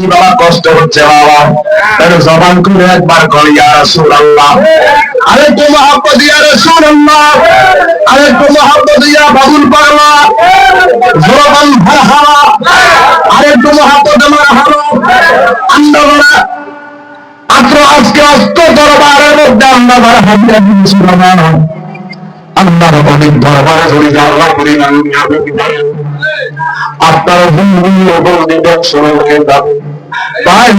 কি বাবা কষ্ট হচ্ছে বাবা, তাহলে জবান করে একবার করি ইয়া রাসূলুল্লাহ, আরেকটু মহব্বত ইয়া রাসূলুল্লাহ, আরেকটু মহব্বত ইয়া বাবুল পাগলা, জবান মারহাবা, আরেকটু মহব্বত মারহাবা। আল্লাহ আজকে অস্ত দরবারের মধ্যে আল্লাহ হাজিরা দিয়েছিল না, আল্লাহর অনেক দরবারে ধরে আল্লাহ করি না আপনার শুরু হয়ে যাবে। তাই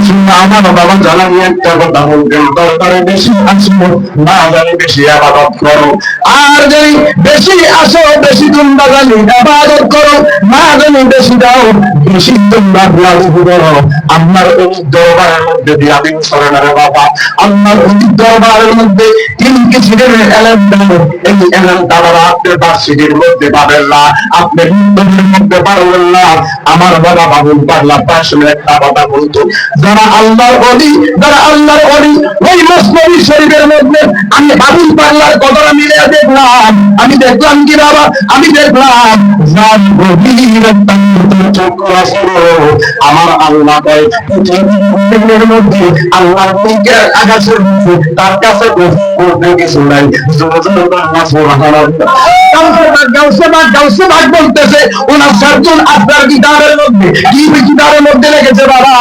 আমার বাবা জানানি একটা কথা বলবেন, দরকারে বেশি আসবো না জানি বেশি আবাদত করো, আর যদি বেশি আসো বেশি তোমরা জানি আবাদত করো, না জানি বেশি দাও বেশি তোমরা করো। আপনার ওই দরবারের মধ্যে দিয়া দিন সরেনারে বাবা, আপনার ওই দরবারের মধ্যে তিন কিসিমের এলেম দেবো, এই এলেম তারা আপনার বার্ষিকের মধ্যে পাবেন না, আপনার হিন্দুদের মধ্যে পারবেন না। আমার বাবা বাবুল পাগলা আসলে একটা কথা বলতো, যারা আল্লাহর ওলি, যারা আল্লাহর ওলি, ওই মসনবী শরীফের মধ্যে আমি বাবুল পাগলার কথাটা মিলে দেখলাম, আমি দেখলাম কি বাবা, আমি দেখলাম যার গভীর চক্ষু আছে আমার আল্লাহ কয় পৃথিবীর মধ্যে আল্লাহর দিকে আকাশের মধ্যে তার কাছে করতে কিছু নাই। বলতেছে ওনার সার্জন আপনার কিতাবের মধ্যে কি কিতাবের মধ্যে লেগেছে বাবা,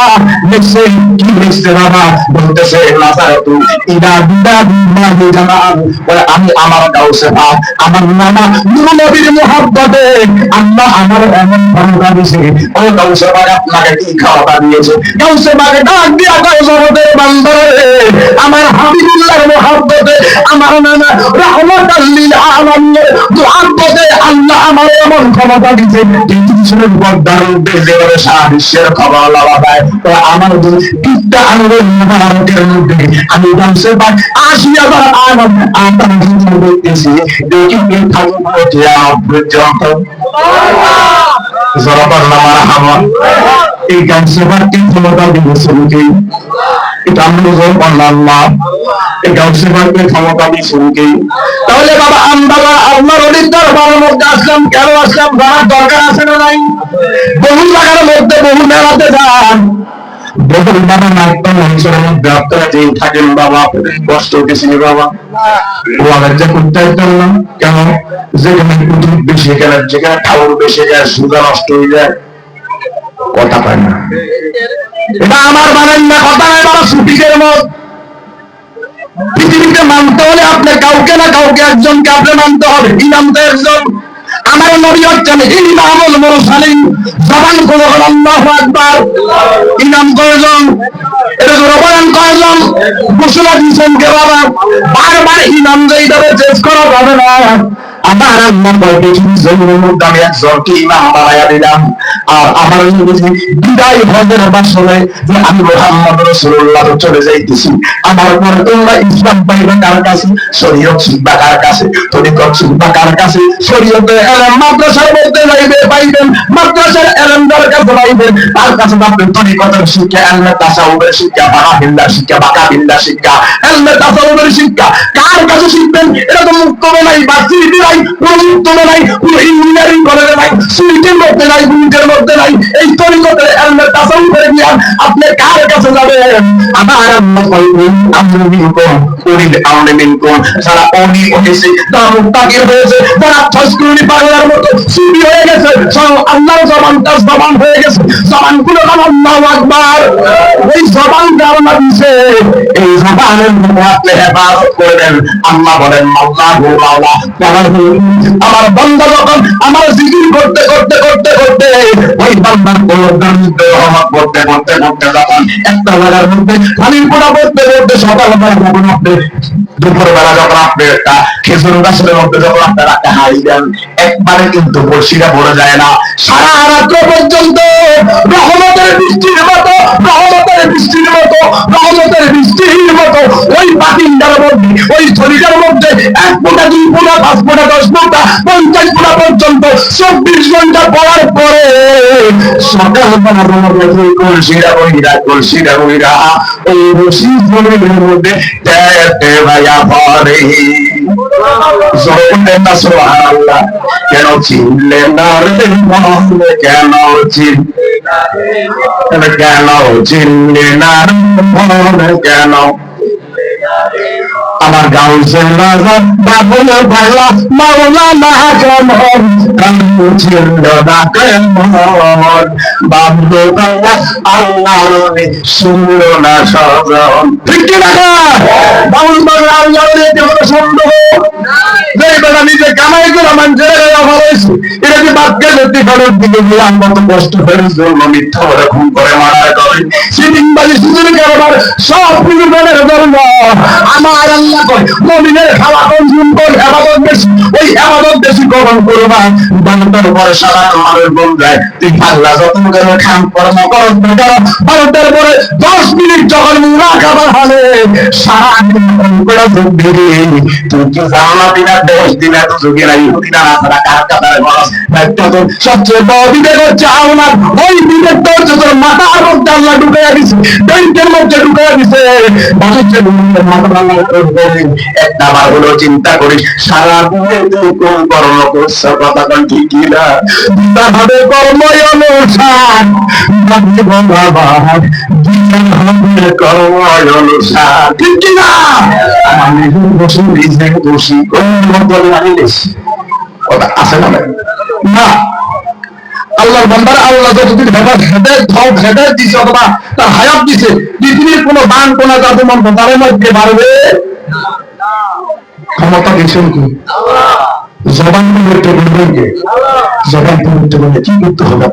লিখছে কি লিখছে বাবা, বলতেছে আমি আমার গাউসে পাক আমার নানা নূর নবীর মুহাব্বতে আল্লাহ আমার এমন ক্ষমতা দিয়েছে, ও গাউসে পাক আপনাকে কি ক্ষমতা দিয়েছে, গাউসে পাক ডাক দিয়া গাউসে বান্দরে আমার হাবিবুল্লাহর মুহাব্বতে আমার নানা রাহমাতাল লিল আলামিনের মুহাব্বতে আল্লাহ আমার এমন ক্ষমতা দিয়েছে, টেলিভিশনের পর্দার মধ্যে যেভাবে সারা বিশ্বের খবর লওয়া যায়, তো আমার দুইটা আঙ্গুল মুবারকের মধ্যে আমি গাউসে পাক ৮০,০০০ আনন্দ আনন্দ দেখতেছি, দেখি কি থাকবো কিয়ামত পর্যন্ত। জরাবার নামার হাওয়া এই গাউসে পাককে ক্ষমতা দিয়েছে কি? এটা আমরা বললাম না, এই গাউসে পাককে ক্ষমতা দিয়েছে কি? তাহলে বাবা আমরা আল্লাহর ওলির দরবারের মধ্যে আসলাম, কেন আসলাম জানার দরকার আছে না নাই? বহু জায়গার মধ্যে বহু মেলাতে যান, বহু বাবা নাট্য মঞ্চের মধ্যে আপনারা যেই থাকেন বাবা কষ্ট কিছু বাবা ওয়ালাজ্জা করতে না কেন? যেখানে কুতুব বেশি গেলে, যেখানে ঠাকুর বেশি যায়, সুদা নষ্ট হয়ে যায়, কথা পায় না। এটা আমার বানান না, কথা নয় বাবা, সুফিদের মত। পৃথিবীতে মানতে হলে আপনি কাউকে না কাউকে একজনকে আপনি মানতে হবে। ইমাম তো একজন, আমার নবী হচ্ছেন ইমামুল মুরসালিন, জবান করে আল্লাহু আকবার। ইমাম কয়জন? এটা জবান কয়জন? ঘোষণা দিয়েছেন কে বাবা? বারবার ইমাম যেইভাবে চেঞ্জ করা যাবে না। আমার আল্লাহ পৃথিবীর জমিনের মধ্যে আমি একজনকে ইমাম বানাইয়া দিলাম, আর আমার বিদায় হজের বাসনে যে আমি মুহাম্মদ রাসূলুল্লাহ চলে যাইতেছি, আমার পরে তোমরা ইসলাম পাইবে কার কাছে? শরীয়ত শিখবা কার কাছে? তরিকত শিখবা কার কাছে? শরীয়তের ইলম মাদ্রাসার মধ্যে যাইবে পাইবেন, মাদ্রাসার ইলম যার কাছে পাইবেন তার কাছে পাবেন তরিকতের শিক্ষা, ইলমে তাসাউফের শিক্ষা, বাকাবিল্লাহ শিক্ষা, বাকাবিল্লাহ শিক্ষা, ইলমে তাসাউফের শিক্ষা কার কাছে শিখবেন? এটা তো মুক্ত নাই, বাসিটি নাই, মুক্ত নাই, ইঞ্জিনিয়ারিং কলেজে নাই, সুইটের মধ্যে নাই, বুটের মধ্যে নাই, এই তরিকতের ইলমে তাসাউফের জ্ঞান আপনি কার কাছে যাবেন? আমার আল্লাহ কইবেন আমরু বিনকুম উরিল আমরি বিনকুম, যারা অনি হয়েছে, যারা মুত্তাকির হয়েছে, যারা ফজকুরি পাগলার মতো সুফি হয়ে গেছে, সব আল্লাহর জবানটা জবান হয়ে গেছে, জবানগুলো আল্লাহু আকবার, এই জবানটা আল্লাহ দিয়েছে, এই জবানের মধ্যে আপনি ইবাদত করবেন। আল্লাহ বলেন আল্লাহু মাওলা, আমার বান্দা যখন আমার জিকির করতে করতে করতে করতে ওই বান্দার কলবের মধ্যে রহমত করতে করতে করতে যখন একটা বেলার মধ্যে পানির ফোঁটা পড়তে পড়তে সকালবেলা যখন আপনি দুপুরবেলা যখন আপনি একটা খেজুর গাছের মধ্যে যখন আপনারা হাই দেন, একবারে কিন্তু বর্ষিটা ভরে যায় না, সারা রাত্র পর্যন্ত রহমতের বৃষ্টির মতো, রহমতের বৃষ্টির মতো, রহমতের বৃষ্টির মতো ওই পাতিলটার মধ্যে, ওই থলিটার মধ্যে 1 ফোঁটা 2 ফোঁটা 5 ফোঁটা 10 ফোঁটা 50 ফোঁটা পর্যন্ত 24 ঘন্টা পড়ার পরে সকালবেলা কলসিটা বইরা কলসিটা বইরা ওই রশি জমির মধ্যে ভাইয়া পড়ে। সুবহানাল্লাহ। কেন চিনলে না রে মহলে, কেন চিনলে কেন চিনলি না কেন আমার গাউসে রাজা বাবুল ভাইলা মাওলানা কেমন কানু ছিল না কেমন বাবুল ভাইলা আল্লাহ নবী শুনল না সজন ঠিক কি না বাবুল ভাইলা আল্লাহ নবী কেমন শুনলো যে বেটা নিজে কামাই করে মানুষের ভালোইছে এটা কি বাক্যে যদি ঘরের দিকে গিয়ে আমার মতো কষ্ট করে জন্য মিথ্যা করে খুন করে মারা করে সেদিন বাড়ি সুযোগ কারবার সব কিছু মনে ধর্ম আমার আল্লাহ কয় মুমিনের খাওয়া কনজিউম কর ইবাদত বেশি ওই ইবাদত বেশি গ্রহণ করবা বান্দার পরে সারা আমাদের বল যায় তুই আল্লাহ যত করে খান কর্ম করস না করো বান্দার পরে 10 মিনিট যখন মুরাকাবা হবে সারা দিন করে যোগ দিবি তুই কি জানো না দিনা 10 দিন এত যোগের আই দিনা না কার কাতারে বলস একটা তো সবচেয়ে বড় বিবেক হচ্ছে আমার ওই বিবেক তোর মাথার মধ্যে আল্লাহ ঢুকাইয়া দিছে ব্যাংকের মধ্যে ঢুকাইয়া দিছে বাসের মাথা ভাঙা একটা বার হলো চিন্তা করিস সারা দিনে তুই কোন কর্ম করছ কথা কোন ঠিক না তাহলে কর্মই অনুসার কর্মই অনুসার ঠিক কিনা আমার নিজের বসে নিজেকে দোষী কোন মতন লাগিস কথা আছে না না আল্লাহর বান্দার আল্লাহ যতদিন হেদায়েত দিছে অথবা তার হায়াত দিছে পৃথিবীর কোন বান কোন জাদু মন্ত্র তার মধ্যে পারবে ক্ষমতা দিয়েছেন কি জবান করতে বলবেন কে জবান করতে বললে কি করতে হবে